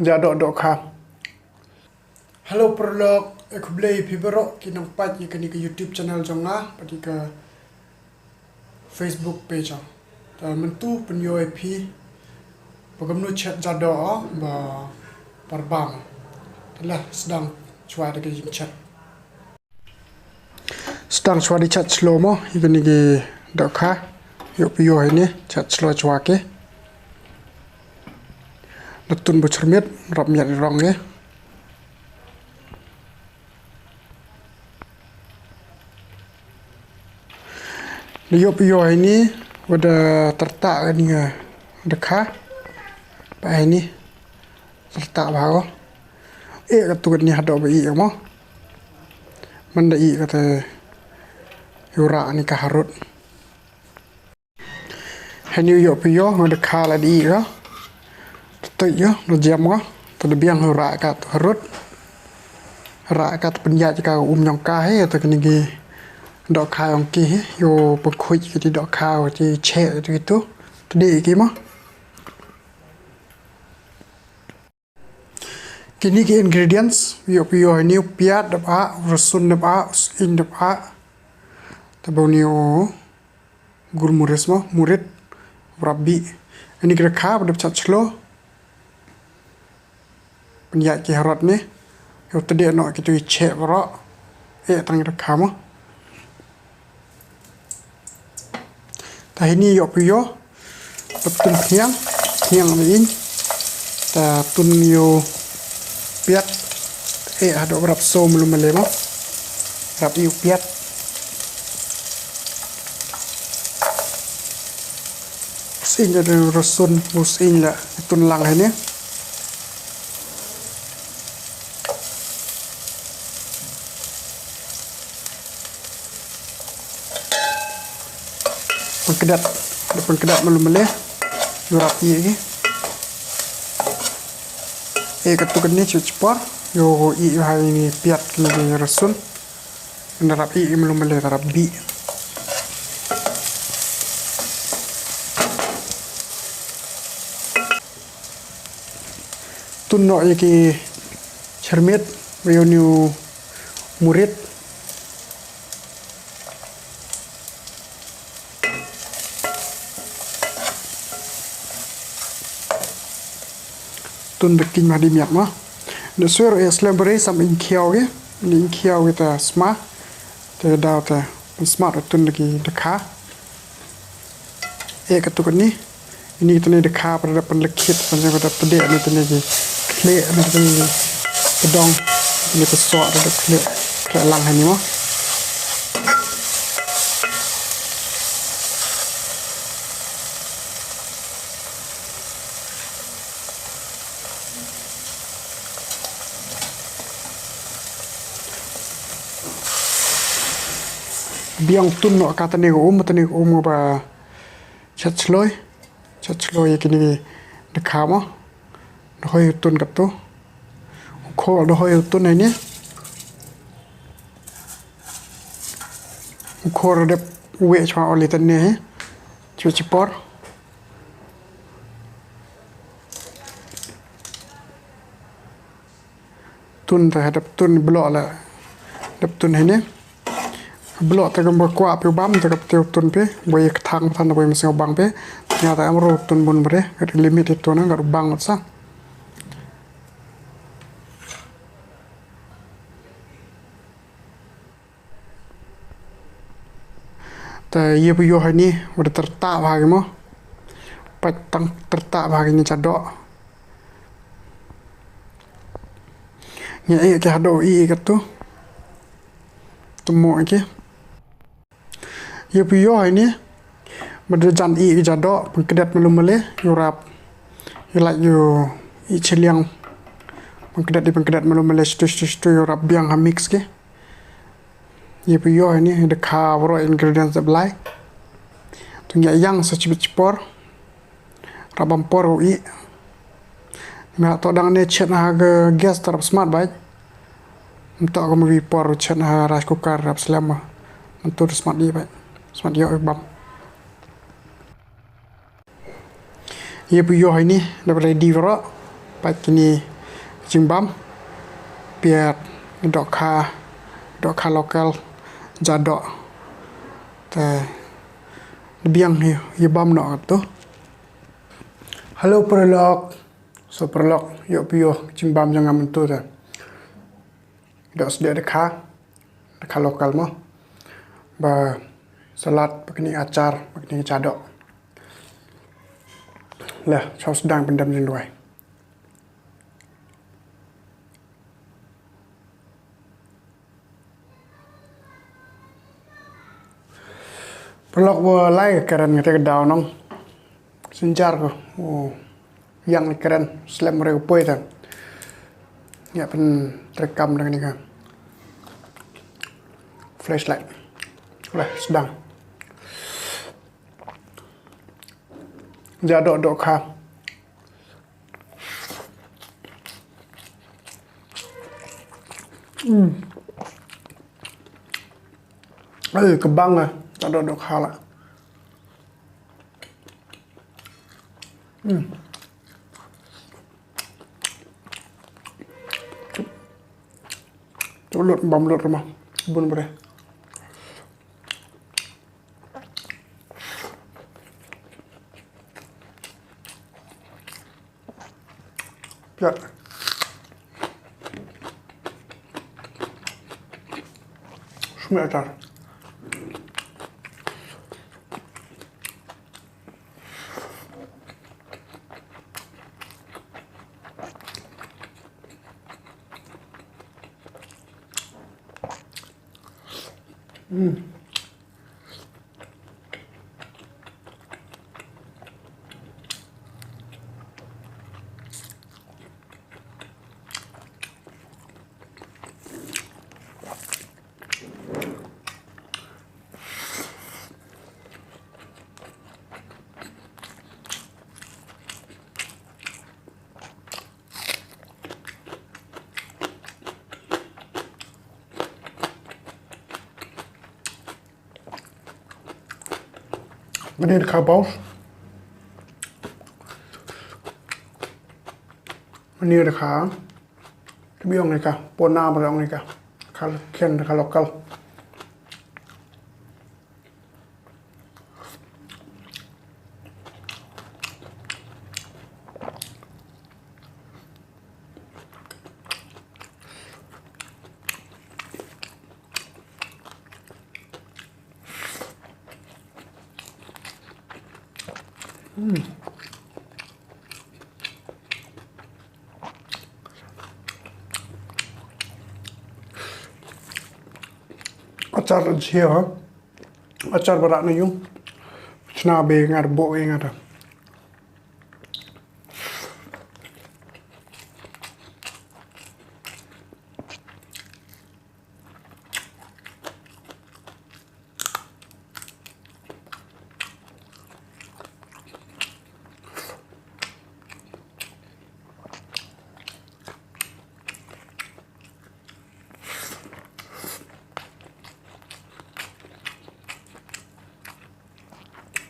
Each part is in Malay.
Jadoh Dohkha. Halo perlok, aku beli pibero kinang pat ikan ke YouTube channel jonga, pati ke Facebook page. Dan mentu penyo IP, pagamnu chat Jadoh ba parbang. Telah sedang cuai de chat. Sedang cuai di chat slow mo ikan ke Dohkha. Yuk piyo ini chat slow cuai ke. Letun bercermit, rap miat rong ya. Piyo ini udah tertak kan ya Dakha. Pak ini tertak bahawa. Ketukut ni hadap bayi mo. Mendai kata yura ni kaharut. Hani yo piyo Dakha la di ka. Tự yo nó jam ko to de biang ra ka harut ra ka penja ka nyong ka he to kini gi Dohkha ong ki yo pekhui ki Dohkha ti che itu tadi ki mo kini ki ingredients yo ni piat da ba rasun da ba in da ba tabonio gulmuris mo murid rabi ini kira ka da chat slow penja ki harut ni yo tadi no ki tu che ro tang Dohkha mo ta ini yo piyo tun hiang in ta tun yo piat hado rap so belum melemo rap yu piat sin ada rasun musin la tun lang ini pengkedat belum meleh yo rapi lagi ketukan ni cepat yo hari ini piat ni rasun rapi belum meleh rapi tunno ki cermit yo new murid tun beking mah di miak mah the sur is lembere sam in kiao ge in kiao with a smart te dau te smart tun lagi Dakha ketukan ni ini tu ni Dakha pada penlekit pada pedek ni tu ni klek ni tu ni pedong ni pesok ada klek lang ni mah biang tun no kata ni ba chat sloy kini Dakha mo hoi tun kat tu ko hoi tun ni ko de we chwa oli tan ni chipor tun ta hadap tun blok la dap tun ni blok ta gambar kwa pe bam ta kap tun pe boy thang than boy masing bang pe nya ta amro tun bun bre kat limit itu na gar bang sa ta ye yo ni udah tertak bagi mo patang tertak bagi ni Jadoh nya ke hado kat tu temu ke yo ini berjalan Jadoh pengkedat belum meleh yurap yulak yo celiang pengkedat belum meleh stu yurap biang mix ke yo ini Dakha bro ingredients belai tunya yang secipor rabam por to dang ne chet harga gas tarap smart baik untuk aku mau por chet rice cooker rap selama untuk smart dia baik smart yo bam ye piyo ini dapat ready bro pak ini Jimbam, Piat, Dokha lokal, Jadoh, te biang bam no tu. Halo perlok, so perlok yuk piyo Jimbam jangan mentu te. Dakha Sdieh Dakha lokal mo. Ba salad begini acar begini Jadoh. Lah, saus sedang pendam jendoi. Perlok wo lai keren ngate kedau nong. Senjar ko. Oh. Yang keren slam mereka poi ta. Ya pen terekam dengan ni kan. Flashlight. Lah, sedang. Jadoh Dohkha. Kebang lah. Jadoh Dohkha lah. Lut bam lut rumah. Bun boleh. Piat. Semua acar. Ini Dakha paus. Ini Dakha. Biong ni kah, pona berang ni kah. Kalau kian Dakha lokal. Acar jia, acar berak na yung sinabi ngar bo ngar.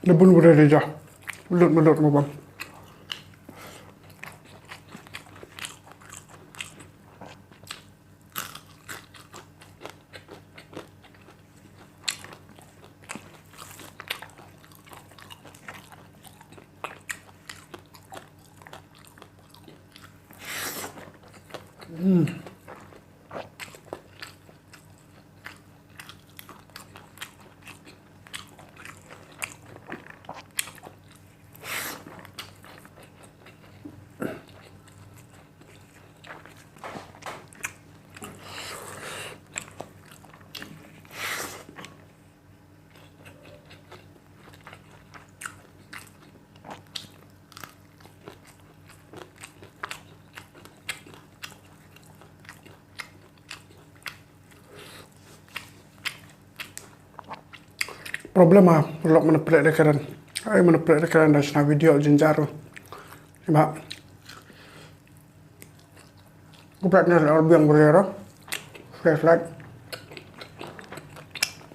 Lebun boleh dia, belut mau bang. Problema lok mana plek dekaran. Ai mana plek dekaran dah sena video jenjaru. Sebab kuplatnya lebih yang berbeda. Flashlight.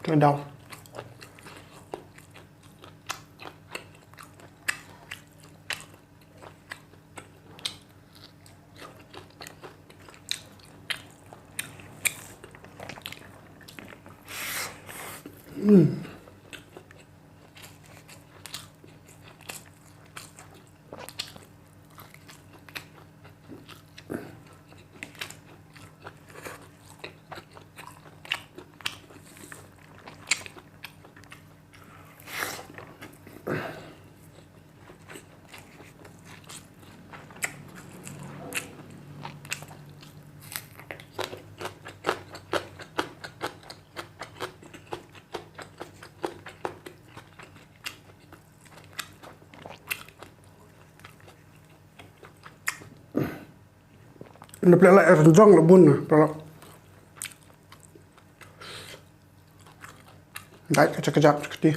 Kedau. Nó plek lại rong là bun rồi, đó. Đấy, kejap seperti.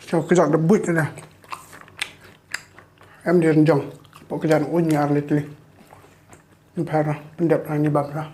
Cho cái giọng nó bứt này nè. Em đi rong, bộ cái giọng ôn nhạt lên đi. Nó phải ra, nó đẹp là như bắp ra.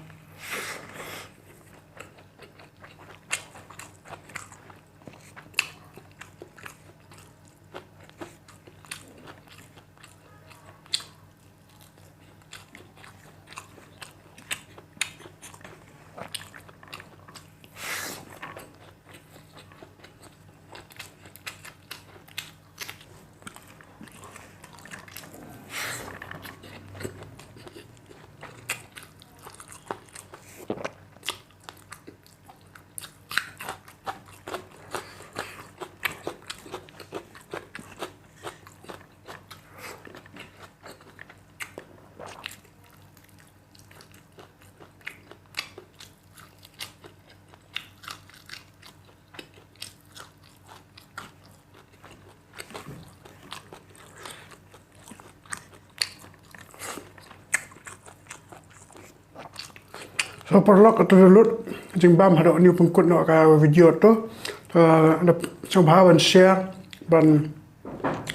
So perlu ketulut jimbam ada ni pengkut nak video tu ada coba dan share dan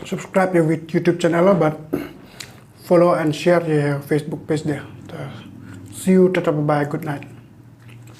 subscribe ya YouTube channel but follow and share ya Facebook page dia. See you, tetap bye, good night.